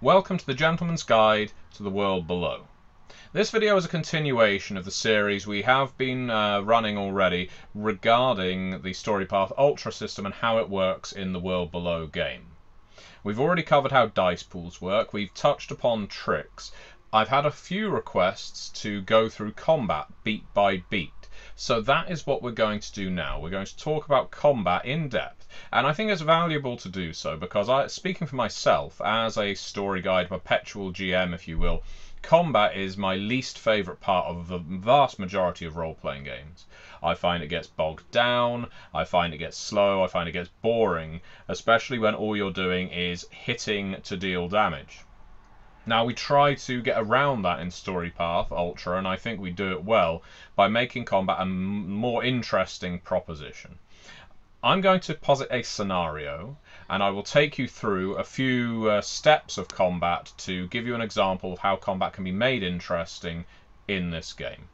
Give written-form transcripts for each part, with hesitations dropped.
Welcome to the Gentleman's Guide to the World Below. This video is a continuation of the series we have been running already regarding the Storypath Ultra System and how it works in the World Below game. We've already covered how dice pools work, we've touched upon tricks. I've had a few requests to go through combat beat by beat. So that is what we're going to do now. We're going to talk about combat in depth, and I think it's valuable to do so because speaking for myself, as a story guide, perpetual GM if you will, combat is my least favourite part of the vast majority of role-playing games. I find it gets bogged down, I find it gets slow, I find it gets boring, especially when all you're doing is hitting to deal damage. Now we try to get around that in Storypath Ultra, and I think we do it well by making combat a more interesting proposition. I'm going to posit a scenario, and I will take you through a few steps of combat to give you an example of how combat can be made interesting in this game.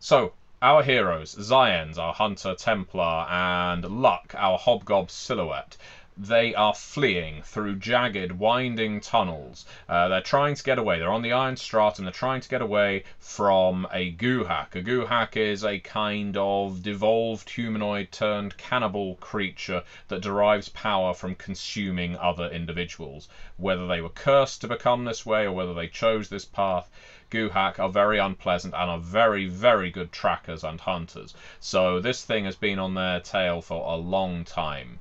So, our heroes, Zyens, our Hunter Templar, and Luck, our Hobgob Silhouette, they are fleeing through jagged, winding tunnels. They're trying to get away. They're on the Iron Stratum. They're trying to get away from a Guhak. A Guhak is a kind of devolved humanoid turned cannibal creature that derives power from consuming other individuals. Whether they were cursed to become this way or whether they chose this path, Guhak are very unpleasant and are very, very good trackers and hunters. So this thing has been on their tail for a long time.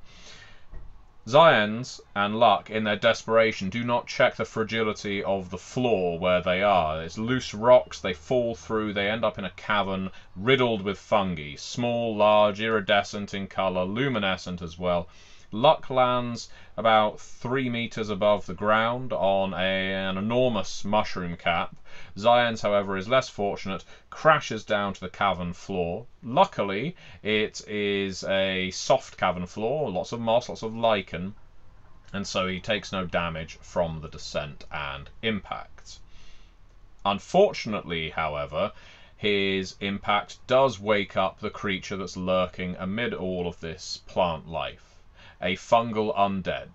Zyens and Luck, in their desperation, do not check the fragility of the floor where they are. It's loose rocks, they fall through, they end up in a cavern riddled with fungi, small, large, iridescent in colour, luminescent as well. Luck lands about 3 meters above the ground on an enormous mushroom cap. Zyens, however, is less fortunate, crashes down to the cavern floor. Luckily, it is a soft cavern floor, lots of moss, lots of lichen, and so he takes no damage from the descent and impact. Unfortunately, however, his impact does wake up the creature that's lurking amid all of this plant life. A fungal undead.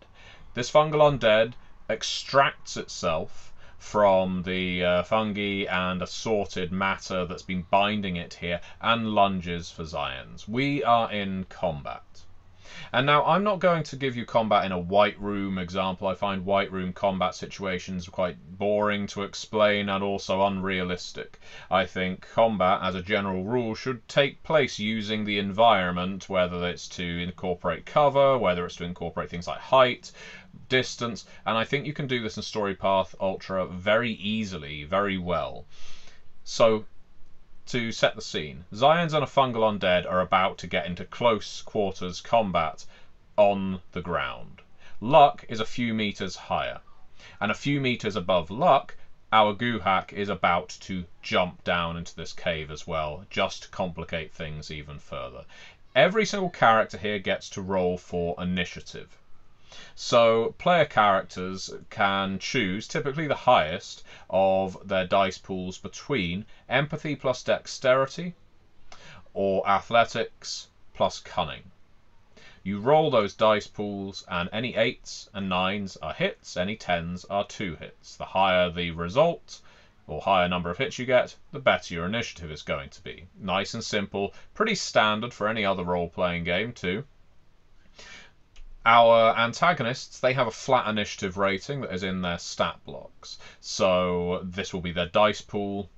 This fungal undead extracts itself from the fungi and assorted matter that's been binding it here and lunges for Zyens. We are in combat. And now I'm not going to give you combat in a White Room example. I find White Room combat situations quite boring to explain and also unrealistic. I think combat, as a general rule, should take place using the environment, whether it's to incorporate cover, whether it's to incorporate things like height, distance, and I think you can do this in Storypath Ultra very easily, very well. So, to set the scene, Zyens and a fungal undead are about to get into close quarters combat on the ground. Luck is a few meters higher, and a few meters above Luck, our Guhak is about to jump down into this cave as well, just to complicate things even further. Every single character here gets to roll for initiative. So player characters can choose typically the highest of their dice pools between empathy plus dexterity or athletics plus cunning. You roll those dice pools and any 8s and 9s are hits, any 10s are 2 hits. The higher the result or higher number of hits you get, the better your initiative is going to be. Nice and simple, pretty standard for any other role-playing game too. Our antagonists, they have a flat initiative rating that is in their stat blocks. So this will be their dice pool.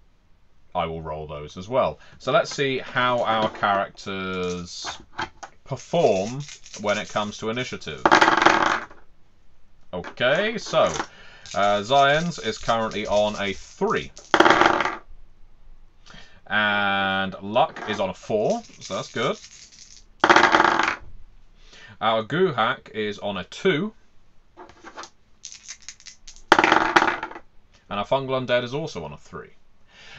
I will roll those as well. So let's see how our characters perform when it comes to initiative. Okay, so Zyens is currently on a 3. And Luck is on a 4, so that's good. Our Guhak is on a 2. And our fungal undead is also on a 3.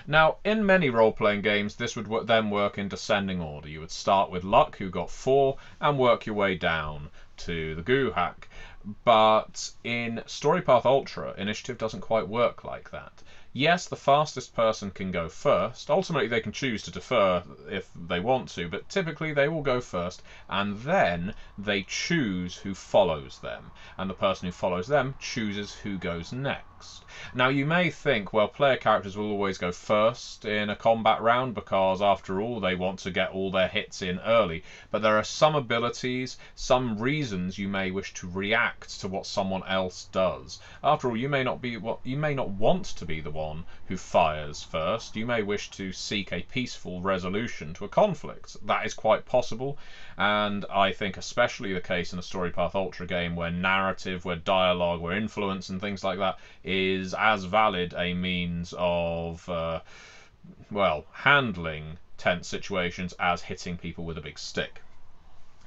Now, in many role-playing games, this would then work in descending order. You would start with Luck, who got 4, and work your way down to the Guhak. But in Storypath Ultra, initiative doesn't quite work like that. Yes, the fastest person can go first. Ultimately, they can choose to defer if they want to, but typically they will go first, and then they choose who follows them, and the person who follows them chooses who goes next. Now, you may think, well, player characters will always go first in a combat round because, after all, they want to get all their hits in early, but there are some abilities, some reasons you may wish to react to what someone else does. After all, you may not want to be the one who fires first. You may wish to seek a peaceful resolution to a conflict. That is quite possible, and I think especially the case in a Storypath Ultra game where narrative, where dialogue, where influence and things like that is as valid a means of, well, handling tense situations as hitting people with a big stick.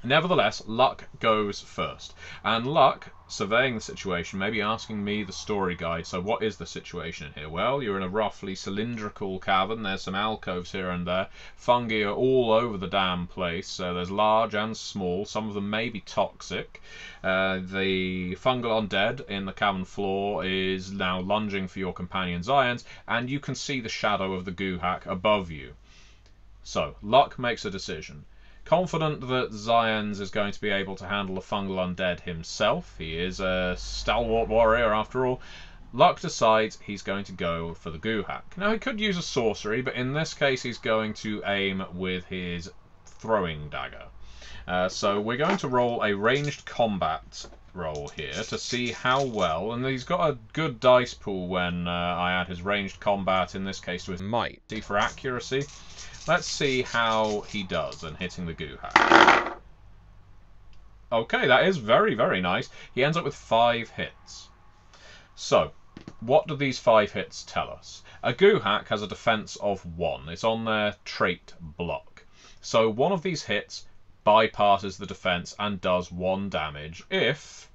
Nevertheless, Luck goes first, and Luck, surveying the situation, may be asking me, the story guide, so what is the situation in here? Well, you're in a roughly cylindrical cavern, there's some alcoves here and there, fungi are all over the damn place, so there's large and small, some of them may be toxic. The fungal undead in the cavern floor is now lunging for your companion Zions, and you can see the shadow of the Guhak above you. So, Luck makes a decision. Confident that Zions is going to be able to handle the fungal undead himself, he is a stalwart warrior after all, Luck decides he's going to go for the Guhak. Now, he could use a sorcery, but in this case he's going to aim with his throwing dagger. So we're going to roll a ranged combat roll here to see how well, and he's got a good dice pool when I add his ranged combat, in this case to his might. See, for accuracy. Let's see how he does in hitting the Guhak. Okay, that is very, very nice. He ends up with 5 hits. So, what do these 5 hits tell us? A Guhak has a defense of 1. It's on their trait block. So one of these hits bypasses the defense and does 1 damage if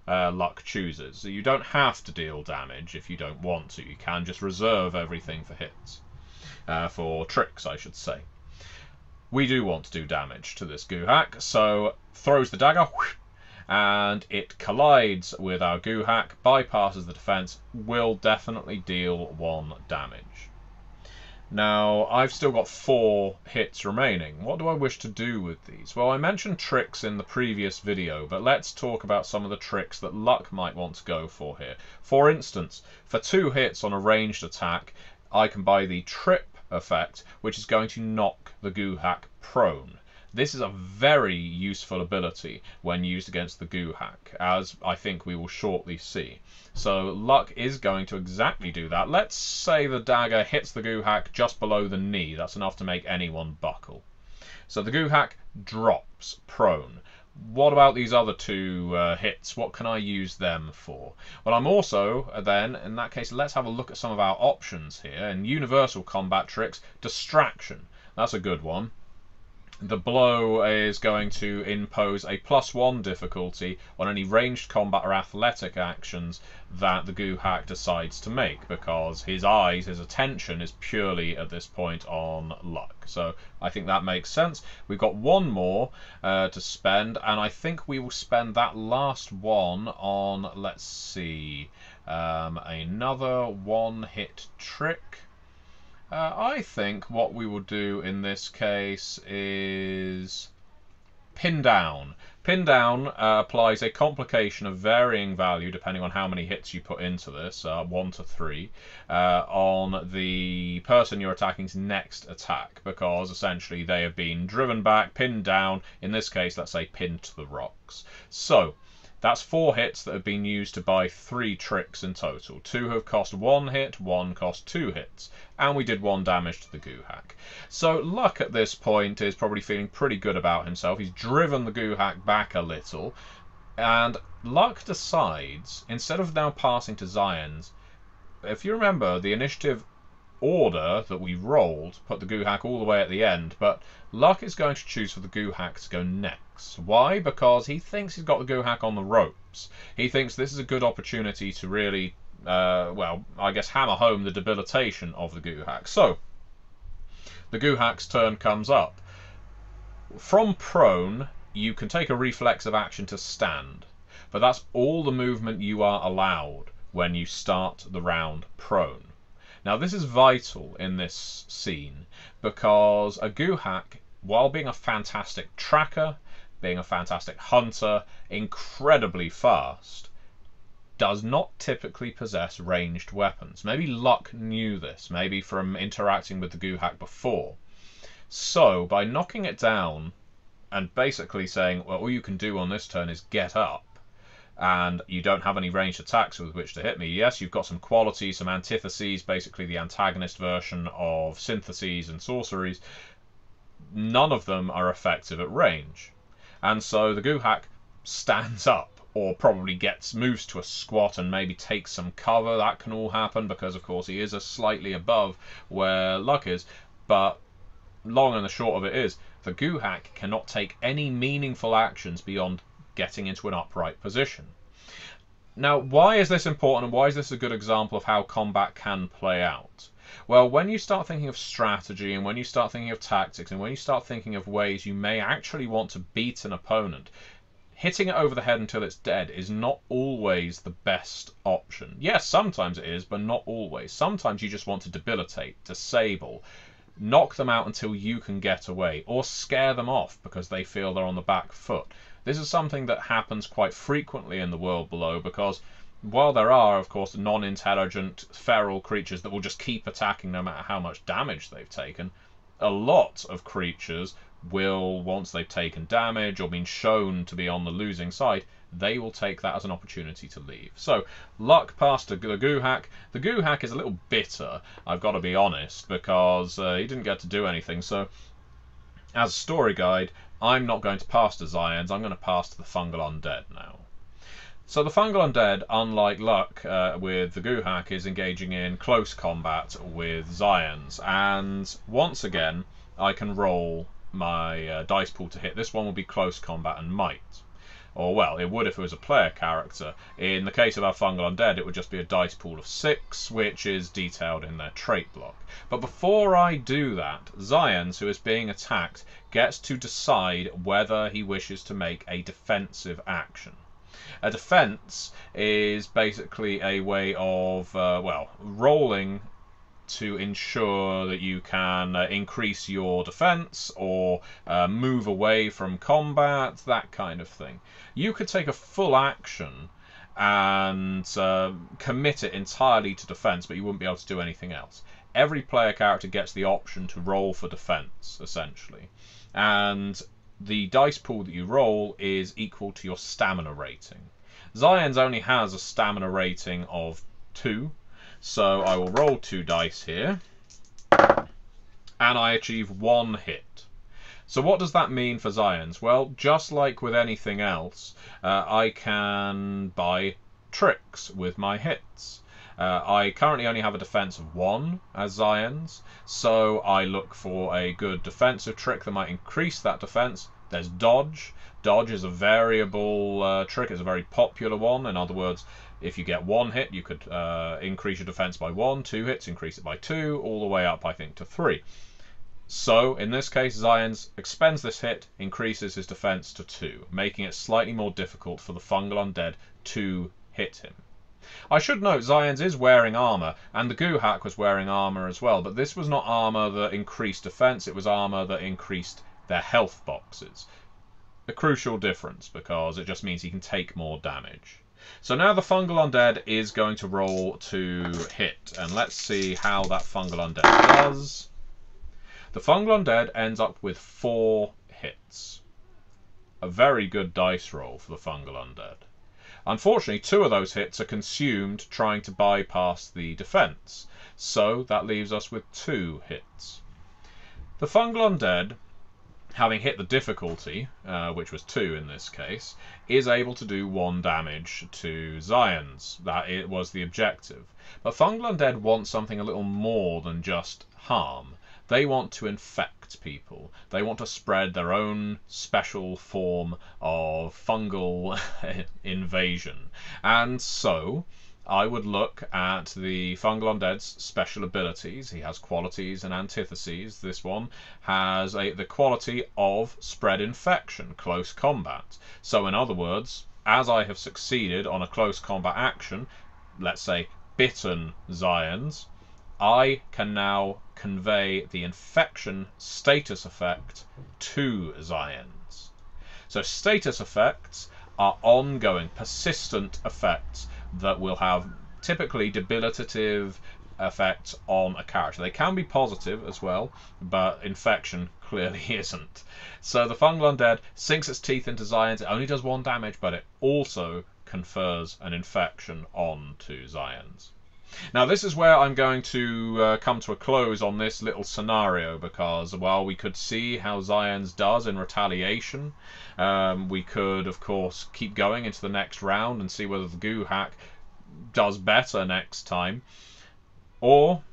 Luck chooses. So you don't have to deal damage if you don't want to. You can just reserve everything for hits. For tricks, I should say. We do want to do damage to this Guhak, so throws the dagger, and it collides with our Guhak, bypasses the defense, will definitely deal 1 damage. Now, I've still got 4 hits remaining. What do I wish to do with these? Well, I mentioned tricks in the previous video, but let's talk about some of the tricks that Luck might want to go for here. For instance, for 2 hits on a ranged attack, I can buy the trip effect, which is going to knock the Guhak prone. This is a very useful ability when used against the Guhak, as I think we will shortly see. So Luck is going to exactly do that. Let's say the dagger hits the Guhak just below the knee. That's enough to make anyone buckle. So the Guhak drops prone. What about these other 2 hits? What can I use them for? Well, I'm also, then, in that case, let's have a look at some of our options here. In universal combat tricks, distraction. That's a good one. The blow is going to impose a +1 difficulty on any ranged combat or athletic actions that the Guhak decides to make, because his eyes, his attention is purely at this point on Luck. So I think that makes sense. We've got 1 more to spend, and I think we will spend that last one on, let's see, another 1-hit trick. I think what we will do in this case is Pin Down. Pin Down applies a complication of varying value depending on how many hits you put into this, 1 to 3, on the person you're attacking's next attack, because essentially they have been driven back, pinned down, in this case let's say pinned to the rocks. So that's 4 hits that have been used to buy 3 tricks in total. 2 have cost 1 hit, 1 cost 2 hits, and we did 1 damage to the Guhak. So Luck at this point is probably feeling pretty good about himself. He's driven the Guhak back a little, and Luck decides, instead of now passing to Zions, if you remember, the initiative order that we rolled put the Guhak all the way at the end, but Luck is going to choose for the Guhak to go next. Why? Because he thinks he's got the Guhak on the ropes. He thinks this is a good opportunity to really, well, I guess hammer home the debilitation of the Guhak. So, the Guhak's turn comes up. From prone, you can take a reflexive action to stand, but that's all the movement you are allowed when you start the round prone. Now this is vital in this scene because a Guhak, while being a fantastic tracker, being a fantastic hunter, incredibly fast, does not typically possess ranged weapons. Maybe Luck knew this, maybe from interacting with the Guhak before. So by knocking it down and basically saying, well, all you can do on this turn is get up, and you don't have any ranged attacks with which to hit me. Yes, you've got some qualities, some antitheses, basically the antagonist version of syntheses and sorceries. None of them are effective at range. And so the Guhak stands up, or probably moves to a squat and maybe takes some cover. That can all happen because, of course, he is a slightly above where Luck is. But long and the short of it is, the Guhak cannot take any meaningful actions beyond getting into an upright position. Now, why is this important, and why is this a good example of how combat can play out? Well, when you start thinking of strategy, and when you start thinking of tactics, and when you start thinking of ways you may actually want to beat an opponent, hitting it over the head until it's dead is not always the best option. Yes, sometimes it is, but not always. Sometimes you just want to debilitate, disable, knock them out until you can get away, or scare them off because they feel they're on the back foot. This is something that happens quite frequently in the world below because while there are, of course, non-intelligent, feral creatures that will just keep attacking no matter how much damage they've taken, a lot of creatures will, once they've taken damage or been shown to be on the losing side, they will take that as an opportunity to leave. So, Luck passed the Guhak. The Guhak is a little bitter, I've got to be honest, because he didn't get to do anything. So, as a story guide, I'm not going to pass to Zions, I'm going to pass to the Fungal Undead now. So the Fungal Undead, unlike Luck with the Guhak, is engaging in close combat with Zions. And once again, I can roll my dice pool to hit. This one will be close combat and might. Or, well, it would if it was a player character. In the case of our Fungal Undead, it would just be a dice pool of 6, which is detailed in their trait block. But before I do that, Zions, who is being attacked, gets to decide whether he wishes to make a defensive action. A defense is basically a way of, well, rolling to ensure that you can increase your defense or move away from combat, that kind of thing. You could take a full action and commit it entirely to defense, but you wouldn't be able to do anything else. Every player character gets the option to roll for defense, essentially. And the dice pool that you roll is equal to your stamina rating. Zions only has a stamina rating of 2, so I will roll 2 dice here, and I achieve 1 hit. So what does that mean for Zions? Well, just like with anything else, I can buy tricks with my hits. I currently only have a defense of 1 as Zions, so I look for a good defensive trick that might increase that defense. There's dodge. Dodge is a variable trick. It's a very popular one. In other words, if you get 1 hit, you could increase your defense by 1, 2 hits, increase it by 2, all the way up, I think, to 3. So, in this case, Zions expends this hit, increases his defense to 2, making it slightly more difficult for the Fungal Undead to hit him. I should note Zions is wearing armor, and the Guhak was wearing armor as well, but this was not armor that increased defense, it was armor that increased their health boxes. A crucial difference, because it just means he can take more damage. So now the Fungal Undead is going to roll to hit, and let's see how that Fungal Undead does. The Fungal Undead ends up with 4 hits. A very good dice roll for the Fungal Undead. Unfortunately, 2 of those hits are consumed trying to bypass the defense, so that leaves us with 2 hits. The Fungal Undead, having hit the difficulty, which was 2 in this case, is able to do 1 damage to Zions. That it was the objective. But Fungal Undead want something a little more than just harm. They want to infect people. They want to spread their own special form of fungal invasion. And so I would look at the Fungal Undead's special abilities. He has qualities and antitheses. This one has the quality of spread infection, close combat. So in other words, as I have succeeded on a close combat action, let's say bitten Zions, I can now convey the infection status effect to Xions. So status effects are ongoing, persistent effects that will have typically debilitative effects on a character. They can be positive as well, but infection clearly isn't. So the fungal undead sinks its teeth into Xions. It only does 1 damage, but it also confers an infection onto Xions. Now this is where I'm going to come to a close on this little scenario, because while we could see how Xions does in retaliation, we could of course keep going into the next round and see whether the goo hack does better next time. Or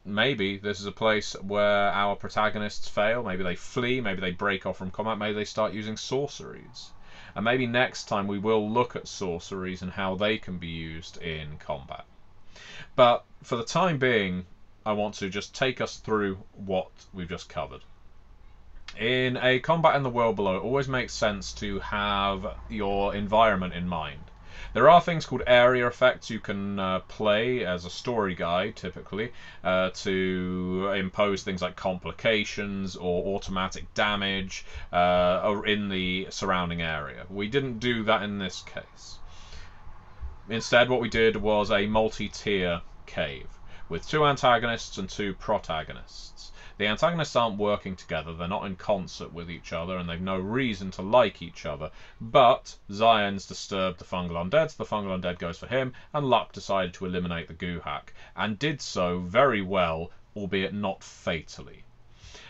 maybe this is a place where our protagonists fail. Maybe they flee, maybe they break off from combat, maybe they start using sorceries. And maybe next time we will look at sorceries and how they can be used in combat. But for the time being, I want to just take us through what we've just covered. In a combat in the world below, it always makes sense to have your environment in mind. There are things called area effects you can play as a story guide, typically, to impose things like complications or automatic damage in the surrounding area. We didn't do that in this case. Instead, what we did was a multi-tier cave with 2 antagonists and 2 protagonists. The antagonists aren't working together, they're not in concert with each other, and they've no reason to like each other. But Xions disturbed the fungal undead, so the fungal undead goes for him, and Luck decided to eliminate the goo hack, and did so very well, albeit not fatally.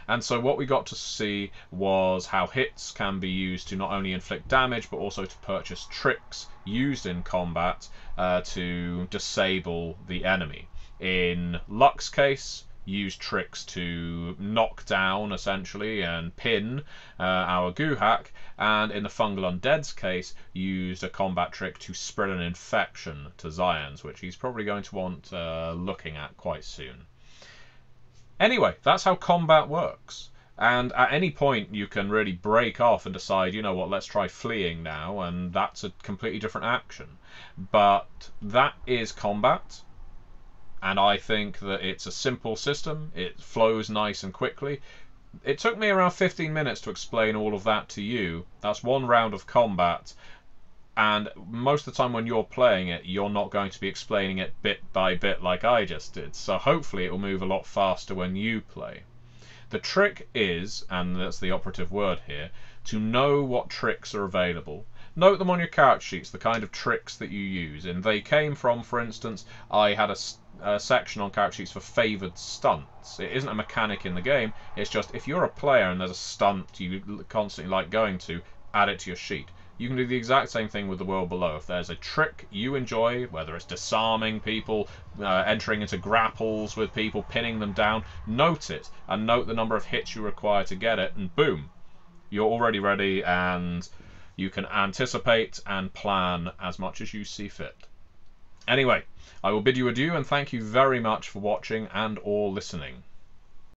And so what we got to see was how hits can be used to not only inflict damage, but also to purchase tricks used in combat to disable the enemy. In Luck's case, use tricks to knock down, essentially, and pin our goo hack, and in the fungal undead's case, used a combat trick to spread an infection to Xions, which he's probably going to want looking at quite soon. Anyway, that's how combat works. And at any point you can really break off and decide, you know what, let's try fleeing now, and that's a completely different action. But that is combat, and I think that it's a simple system. It flows nice and quickly. It took me around 15 minutes to explain all of that to you. That's 1 round of combat. And most of the time when you're playing it, you're not going to be explaining it bit by bit like I just did. So hopefully it will move a lot faster when you play. The trick is, and that's the operative word here, to know what tricks are available. Note them on your character sheets, the kind of tricks that you use. And they came from, for instance, I had a section on character sheets for favoured stunts. It isn't a mechanic in the game, it's just if you're a player and there's a stunt you constantly like going to, add it to your sheet. You can do the exact same thing with the world below. If there's a trick you enjoy, whether it's disarming people, entering into grapples with people, pinning them down, note it, and note the number of hits you require to get it, and boom, you're already ready, and you can anticipate and plan as much as you see fit. Anyway, I will bid you adieu, and thank you very much for watching and or listening.